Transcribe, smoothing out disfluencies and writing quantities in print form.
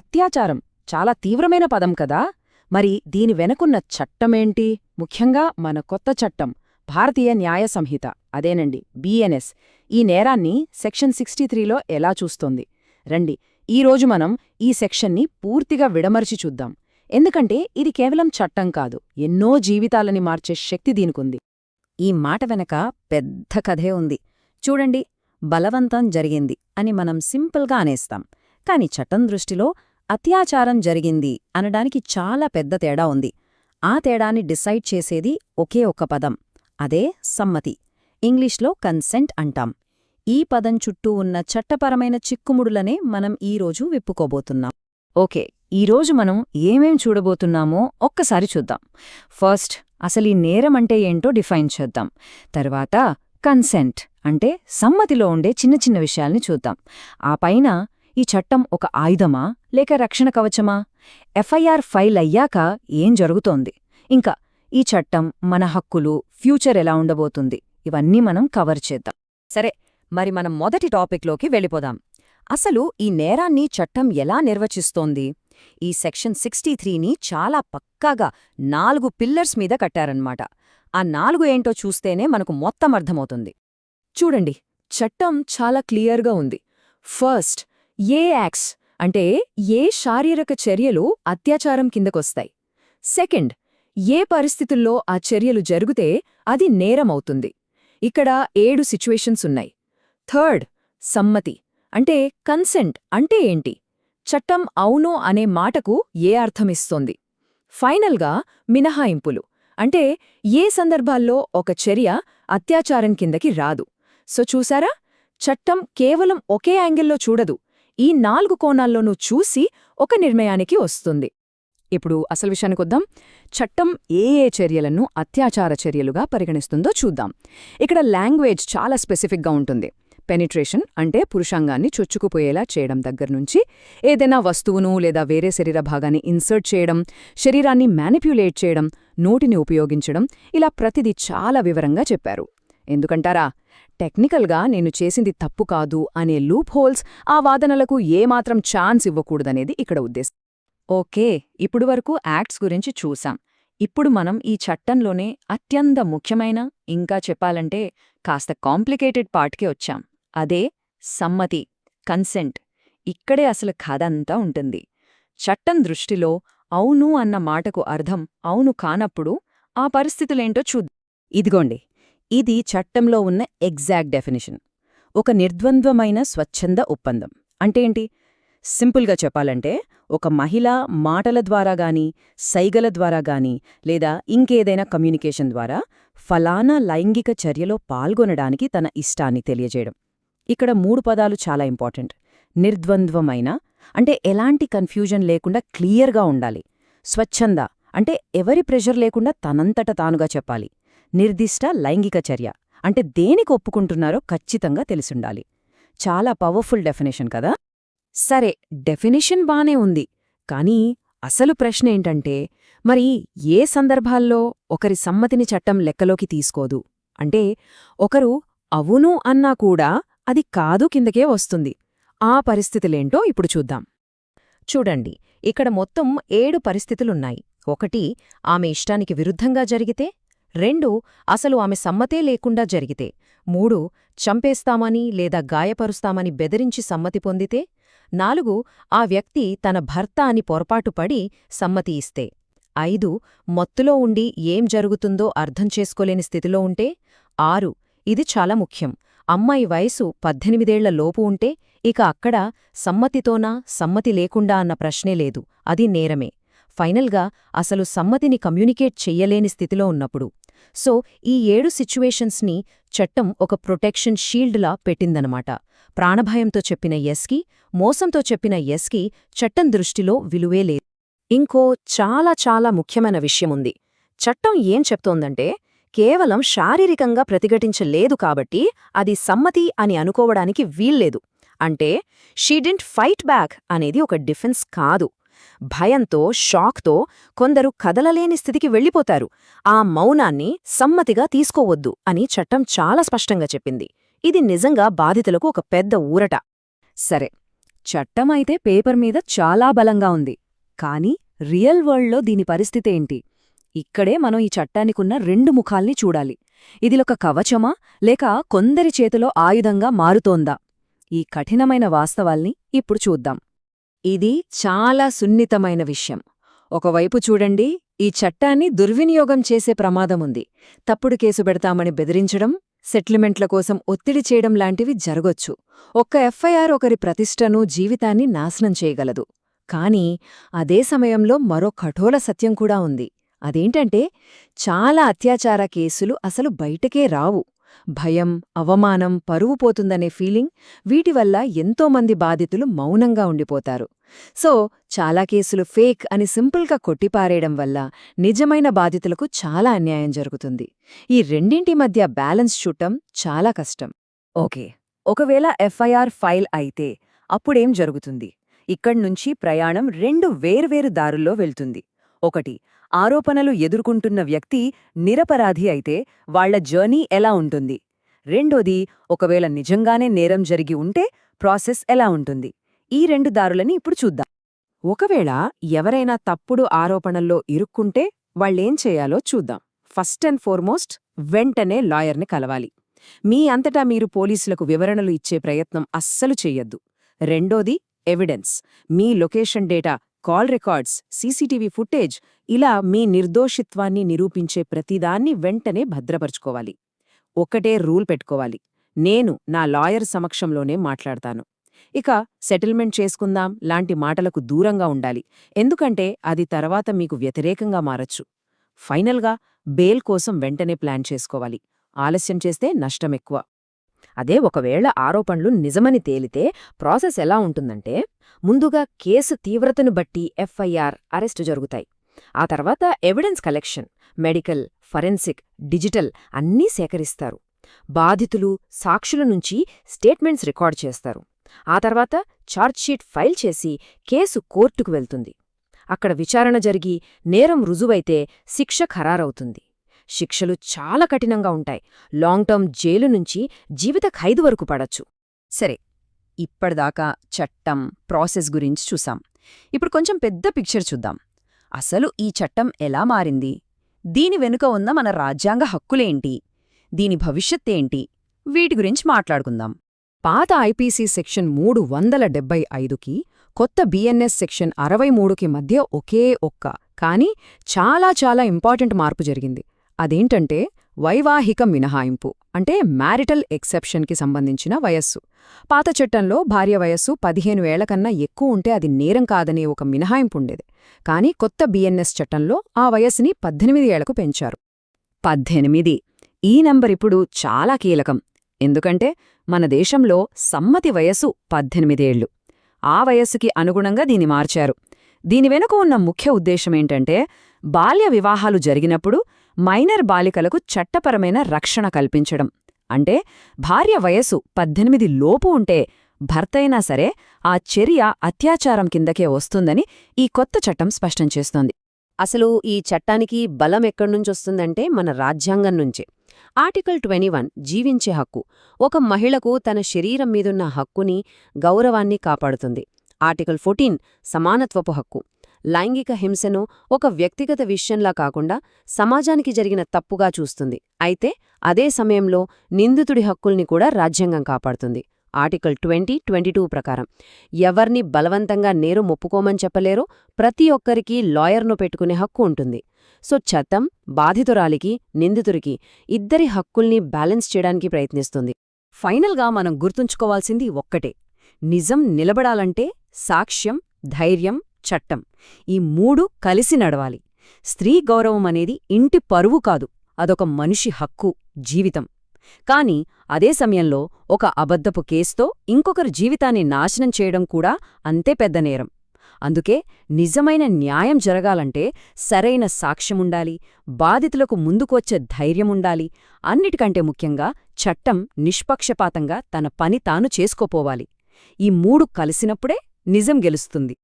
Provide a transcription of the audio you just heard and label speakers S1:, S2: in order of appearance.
S1: అత్యాచారం చాలా తీవ్రమైన పదం కదా. మరి దీని వెనకున్న చట్టమేంటి? ముఖ్యంగా మన కొత్త చట్టం భారతీయ న్యాయ సంహిత, అదేనండి బిఎన్ఎస్, ఈ నేరాన్ని సెక్షన్ 63లో ఎలా చూస్తోంది? రండి, ఈరోజు మనం ఈ సెక్షన్ని పూర్తిగా విడమర్చి చూద్దాం. ఎందుకంటే ఇది కేవలం చట్టం కాదు, ఎన్నో జీవితాలని మార్చే శక్తి దీనికుంది.
S2: ఈ మాట వెనక పెద్ద కథే ఉంది. చూడండి, బలవంతం జరిగింది అని మనం సింపుల్గా అనేస్తాం. కాని చట్టం దృష్టిలో అత్యాచారం జరిగింది అనడానికి చాలా పెద్ద తేడా ఉంది. ఆ తేడాని డిసైడ్ చేసేది ఒకే ఒక్క పదం, అదే సమ్మతి. ఇంగ్లీష్లో కన్సెంట్ అంటాం. ఈ పదం చుట్టూ ఉన్న చట్టపరమైన చిక్కుముడులనే మనం ఈరోజు విప్పుకోబోతున్నాం.
S1: ఓకే, ఈరోజు మనం ఏమేం చూడబోతున్నామో ఒక్కసారి చూద్దాం. ఫస్ట్, అసలీ నేరమంటే ఏంటో డిఫైన్ చేద్దాం. తర్వాత కన్సెంట్ అంటే సమ్మతిలో ఉండే చిన్న చిన్న విషయాల్ని చూద్దాం. ఆ పైన ఈ చట్టం ఒక ఆయుధమా లేక రక్షణ కవచమా? ఎఫ్ఐఆర్ ఫైల్ అయ్యాక ఏం జరుగుతోంది? ఇంకా ఈ చట్టం మన హక్కులు, ఫ్యూచర్ ఎలా ఉండబోతుంది? ఇవన్నీ మనం కవర్ చేద్దాం.
S2: సరే, మరి మనం మొదటి టాపిక్లోకి వెళ్ళిపోదాం. అసలు ఈ నేరాన్ని చట్టం ఎలా నిర్వచిస్తోంది? ఈ సెక్షన్ 63ని చాలా పక్కాగా 4 పిల్లర్స్ మీద కట్టారన్నమాట. ఆ 4 ఏంటో చూస్తేనే మనకు మొత్తం అర్థమవుతుంది.
S1: చూడండి, చట్టం చాలా క్లియర్గా ఉంది. ఫస్ట్, ఏ యాక్ట్స్ అంటే ఏ శారీరక చర్యలు అత్యాచారం కిందకొస్తాయి. సెకండ్, ఏ పరిస్థితుల్లో ఆ చర్యలు జరిగితే అది నేరమవుతుంది. ఇక్కడ 7 సిచ్యువేషన్స్ ఉన్నాయి. థర్డ్, సమ్మతి అంటే కన్సెంట్ అంటే ఏంటి? చట్టం అవును అనే మాటకు ఏ అర్థమిస్తోంది? ఫైనల్గా మినహాయింపులు అంటే ఏ సందర్భాల్లో ఒక చర్య అత్యాచారం కిందకి రాదు. సో చూసారా, చట్టం కేవలం ఒకే యాంగిల్లో చూడదు, ఈ 4 కోణాల్లోనూ చూసి ఒక నిర్ణయానికి వస్తుంది. ఇప్పుడు అసలు విషయానికొద్దాం. చట్టం ఏ ఏ చర్యలను అత్యాచార చర్యలుగా పరిగణిస్తుందో చూద్దాం. ఇక్కడ లాంగ్వేజ్ చాలా స్పెసిఫిక్గా ఉంటుంది. పెనిట్రేషన్ అంటే పురుషాంగాన్ని చొచ్చుకుపోయేలా చేయడం దగ్గర్నుంచి, ఏదైనా వస్తువును లేదా వేరే శరీర భాగాన్ని ఇన్సర్ట్ చేయడం, శరీరాన్ని మ్యానిప్యులేట్ చేయడం, నోటిని ఉపయోగించడం, ఇలా ప్రతిదీ చాలా వివరంగా చెప్పారు. ఎందుకంటారా? టెక్నికల్గా నేను చేసింది తప్పు కాదు అనే లూప్ హోల్స్, ఆ వాదనలకు ఏమాత్రం ఛాన్స్ ఇవ్వకూడదనేది ఇక్కడ ఉద్దేశం.
S2: ఓకే, ఇప్పుడు వరకు యాక్ట్స్ గురించి చూసాం. ఇప్పుడు మనం ఈ చట్టంలోనే అత్యంత ముఖ్యమైన, ఇంకా చెప్పాలంటే కాస్త కాంప్లికేటెడ్ పార్ట్కి వచ్చాం. అదే సమ్మతి, కన్సెంట్. ఇక్కడే అసలు కథంతా ఉంటుంది. చట్టం దృష్టిలో అవును అన్న మాటకు అర్థం అవును కానప్పుడు ఆ పరిస్థితులేంటో చూద్దాం.
S1: ఇదిగోండి, ఇది చట్టంలో ఉన్న ఎగ్జాక్ట్ డెఫినిషన్. ఒక నిర్ద్వంద్వమైన స్వచ్ఛంద ఒప్పందం అంటే ఏంటి? సింపుల్గా చెప్పాలంటే, ఒక మహిళ మాటల ద్వారా గాని, సైగల ద్వారా గాని, లేదా ఇంకేదైనా కమ్యూనికేషన్ ద్వారా ఫలానా లైంగిక చర్యలో పాల్గొనడానికి తన ఇష్టాన్ని తెలియజేయడం. ఇక్కడ 3 పదాలు చాలా ఇంపార్టెంట్. నిర్ద్వంద్వమైన అంటే ఎలాంటి కన్ఫ్యూజన్ లేకుండా క్లియర్గా ఉండాలి. స్వచ్ఛంద అంటే ఎవరి ప్రెషర్ లేకుండా తనంతట తానుగా చెప్పాలి. నిర్దిష్ట లైంగిక చర్య అంటే దేనికి ఒప్పుకుంటున్నారో ఖచ్చితంగా తెలిసుండాలి. చాలా పవర్ఫుల్ డెఫినేషన్ కదా. సరే, డెఫినిషన్ బానే ఉంది. కానీ అసలు ప్రశ్న ఏంటంటే, మరి ఏ సందర్భాల్లో ఒకరి సమ్మతిని చట్టం లెక్కలోకి తీసుకోదు? అంటే ఒకరు అవును అన్నా కూడా అది కాదు కిందకే వస్తుంది. ఆ పరిస్థితులేంటో ఇప్పుడు చూద్దాం.
S2: చూడండి, ఇక్కడ మొత్తం 7 పరిస్థితులున్నాయి. 1, ఆమె ఇష్టానికి విరుద్ధంగా జరిగితే. 2, అసలు ఆమె సమ్మతే లేకుండా జరిగితే. 3, చంపేస్తామని లేదా గాయపరుస్తామని బెదిరించి సమ్మతి పొందితే. 4, ఆ వ్యక్తి తన భర్త అని పొరపాటుపడి సమ్మతి ఇస్తే. 5, మత్తులో ఉండి ఏం జరుగుతుందో అర్థం చేసుకోలేని స్థితిలో ఉంటే. 6, ఇది చాలా ముఖ్యం, అమ్మాయి వయసు 18 ఏళ్ల లోపు ఉంటే ఇక అక్కడ సమ్మతితోనా సమ్మతి లేకుండా అన్న ప్రశ్నే లేదు, అది నేరమే. ఫైనల్గా అసలు సమ్మతిని కమ్యూనికేట్ చెయ్యలేని స్థితిలో ఉన్నప్పుడు. సో ఈ 7 సిచ్యువేషన్స్ని చట్టం ఒక ప్రొటెక్షన్ షీల్డ్లా పెట్టిందనమాట. ప్రాణభయంతో చెప్పిన ఎస్కి, మోసంతో చెప్పిన ఎస్కి చట్టం దృష్టిలో విలువే లేదు.
S1: ఇంకో చాలా చాలా ముఖ్యమైన విషయముంది. చట్టం ఏం చెప్తోందంటే, కేవలం శారీరకంగా ప్రతిఘటించలేదు కాబట్టి అది సమ్మతి అని అనుకోవడానికి వీల్లేదు. అంటే షీ డిడ్ంట్ ఫైట్ బ్యాక్ అనేది ఒక డిఫెన్స్ కాదు. భయంతో, షాక్తో కొందరు కదలలేని స్థితికి వెళ్ళిపోతారు. ఆ మౌనాన్ని సమ్మతిగా తీసుకోవద్దు అని చట్టం చాలా స్పష్టంగా చెప్పింది. ఇది నిజంగా బాధితులకు ఒక పెద్ద ఊరట.
S2: సరే,
S1: చట్టమైతే పేపర్ మీద చాలా బలంగా ఉంది, కానీ రియల్ వరల్డ్లో దీని పరిస్థితేంటి? ఇక్కడే మనం ఈ చట్టానికున్న రెండు ముఖాల్ని చూడాలి. ఇదిలొక కవచమా లేక కొందరి చేతిలో ఆయుధంగా మారుతోందా? ఈ కఠినమైన వాస్తవాల్ని ఇప్పుడు చూద్దాం. ఇది చాలా సున్నితమైన విషయం. ఒకవైపు చూడండి, ఈ చట్టాన్ని దుర్వినియోగం చేసే ప్రమాదముంది. తప్పుడు కేసు పెడతామని బెదిరించడం, సెటిల్మెంట్ల కోసం ఒత్తిడి చేయడం లాంటివి జరగొచ్చు. ఒక్క ఎఫ్ఐఆర్ ఒకరి ప్రతిష్టను, జీవితాన్ని నాశనం చేయగలదు. కానీ అదే సమయంలో మరో కఠోర సత్యం కూడా ఉంది. అదేంటంటే, చాలా అత్యాచార కేసులు అసలు బయటకే రావు. భయం, అవమానం, పరువు పోతుందనే ఫీలింగ్, వీటివల్ల ఎంతోమంది బాధితులు మౌనంగా ఉండిపోతారు. సో చాలా కేసులు ఫేక్ అని సింపుల్గా కొట్టిపారేయడం వల్ల నిజమైన బాధితులకు చాలా అన్యాయం జరుగుతుంది. ఈ రెండింటి మధ్య బ్యాలెన్స్ చూడటం చాలా కష్టం. ఓకే, ఒకవేళ ఎఫ్ఐఆర్ ఫైల్ అయితే అప్పుడేం జరుగుతుంది? ఇక్కడ్నుంచి ప్రయాణం రెండు వేర్వేరు దారుల్లో వెళ్తుంది. ఒకటి, ఆరోపణలు ఎదుర్కొంటున్న వ్యక్తి నిరపరాధి అయితే వాళ్ల జర్నీ ఎలా ఉంటుంది? రెండోది, ఒకవేళ నిజంగానే నేరం జరిగి ఉంటే ప్రాసెస్ ఎలా ఉంటుంది? ఈ రెండు దారులని ఇప్పుడు చూద్దాం. ఒకవేళ ఎవరైనా తప్పుడు ఆరోపణల్లో ఇరుక్కుంటే వాళ్ళేం చేయాలో చూద్దాం. ఫస్ట్ అండ్ ఫార్మోస్ట్, వెంటనే లాయర్ని కలవాలి. మీ అంతటా మీరు పోలీసులకు వివరణలు ఇచ్చే ప్రయత్నం అస్సలు చెయ్యొద్దు. రెండోది, ఎవిడెన్స్. మీ location data, call records, CCTV footage, ఇలా మీ నిర్దోషిత్వాన్ని నిరూపించే ప్రతిదాన్ని వెంటనే భద్రపరుచుకోవాలి. ఒక్కటే రూల్ పెట్టుకోవాలి: నేను నా లాయర్ సమక్షంలోనే మాట్లాడతాను. ఇక సెటిల్మెంట్ చేసుకుందాం లాంటి మాటలకు దూరంగా ఉండాలి, ఎందుకంటే అది తర్వాత మీకు వ్యతిరేకంగా మారచ్చు. ఫైనల్గా, బెయిల్ కోసం వెంటనే ప్లాన్ చేసుకోవాలి. ఆలస్యం చేస్తే నష్టమెక్కువ.
S2: అదే ఒకవేళ ఆరోపణలు నిజమని తేలితే ప్రాసెస్ ఎలా ఉంటుందంటే, ముందుగా కేసు తీవ్రతను బట్టి ఎఫ్ఐఆర్, అరెస్టు జరుగుతాయి. ఆ తర్వాత evidence collection, medical, forensic, digital అన్నీ సేకరిస్తారు. బాధితులు, సాక్షుల నుంచి స్టేట్మెంట్స్ రికార్డ్ చేస్తారు. ఆ తర్వాత ఛార్జ్షీట్ ఫైల్ చేసి కేసు కోర్టుకు వెళ్తుంది. అక్కడ విచారణ జరిగి నేరం రుజువైతే శిక్ష ఖరారవుతుంది. శిక్షలు చాలా కఠినంగా ఉంటాయి. లాంగ్ టర్మ్ జైలు నుంచి జీవిత ఖైదు వరకు పడచ్చు.
S1: సరే, ఇప్పటిదాకా చట్టం, ప్రాసెస్ గురించి చూసాం. ఇప్పుడు కొంచెం పెద్ద పిక్చర్ చూద్దాం. అసలు ఈ చట్టం ఎలా మారింది? దీని వెనుక ఉన్న మన రాజ్యాంగ హక్కులేంటి? దీని భవిష్యత్తేంటి? వీటి గురించి మాట్లాడుకుందాం. పాత ఐపీసీ సెక్షన్ 375కి కొత్త బిఎన్ఎస్ సెక్షన్ 63కి మధ్య ఒకే ఒక్క, కానీ చాలా చాలా ఇంపార్టెంట్ మార్పు జరిగింది. అదేంటంటే వైవాహిక మినహాయింపు, అంటే మ్యారిటల్ ఎక్సెప్షన్కి సంబంధించిన వయస్సు. పాత చట్టంలో భార్య వయస్సు 15 ఏళ్ల కన్నా ఎక్కువ ఉంటే అది నేరం కాదనే ఒక మినహాయింపు ఉండేది. కానీ కొత్త బిఎన్ఎస్ చట్టంలో ఆ వయస్సుని 18 ఏళ్లకు పెంచారు. 18. ఈ నంబర్ ఇప్పుడు చాలా కీలకం. ఎందుకంటే మన దేశంలో సమ్మతి వయస్సు 18 ఏళ్లు. ఆ వయస్సుకి అనుగుణంగా దీన్ని మార్చారు. దీని వెనుక ఉన్న ముఖ్య ఉద్దేశమేంటంటే, బాల్య వివాహాలు జరిగినప్పుడు మైనర్ బాలికలకు చట్టపరమైన రక్షణ కల్పించడం. అంటే భార్య వయస్సు 18 లోపు ఉంటే భర్తైనా సరే ఆ చర్య అత్యాచారం కిందకే వస్తుందని ఈ కొత్త చట్టం స్పష్టం చేస్తోంది.
S2: అసలు ఈ చట్టానికి బలం ఎక్కడ్నుంచొస్తుందంటే మన రాజ్యాంగం నుంచే. ఆర్టికల్ 21 జీవించే హక్కు, ఒక మహిళకు తన శరీరం మీదున్న హక్కుని, గౌరవాన్ని కాపాడుతుంది. ఆర్టికల్ 14 సమానత్వపు హక్కు, లైంగిక హింసను ఒక వ్యక్తిగత విషయంలా కాకుండా సమాజానికి జరిగిన తప్పుగా చూస్తుంది. అయితే అదే సమయంలో నిందితుడి హక్కుల్ని కూడా రాజ్యాంగం కాపాడుతుంది. ఆర్టికల్ 22 ప్రకారం ఎవర్ని బలవంతంగా నేరం ఒప్పుకోమని చెప్పలేరో, ప్రతి ఒక్కరికీ లాయర్ను పెట్టుకునే హక్కు ఉంటుంది. సో చట్టం బాధితురాలికి, నిందితుడికి ఇద్దరి హక్కుల్ని బ్యాలెన్స్ చేయడానికి ప్రయత్నిస్తుంది.
S1: ఫైనల్గా మనం గుర్తుంచుకోవాల్సింది ఒక్కటే: నిజం నిలబడాలంటే సాక్ష్యం, ధైర్యం, చట్టం, ఈ 3 కలిసి నడవాలి. స్త్రీ గౌరవం అనేది ఇంటి పరువు కాదు, అదొక మనిషి హక్కు, జీవితం. కాని అదే సమయంలో ఒక అబద్ధపు కేసుతో ఇంకొకరి జీవితాన్ని నాశనం చేయడం కూడా అంతే పెద్ద నేరం. అందుకే నిజమైన న్యాయం జరగాలంటే సరైన సాక్ష్యముండాలి, బాధితులకు ముందుకొచ్చే ధైర్యముండాలి. అన్నిటికంటే ముఖ్యంగా చట్టం నిష్పక్షపాతంగా తన పని తాను చేసుకోపోవాలి. ఈ 3 కలిసినప్పుడే నిజం గెలుస్తుంది.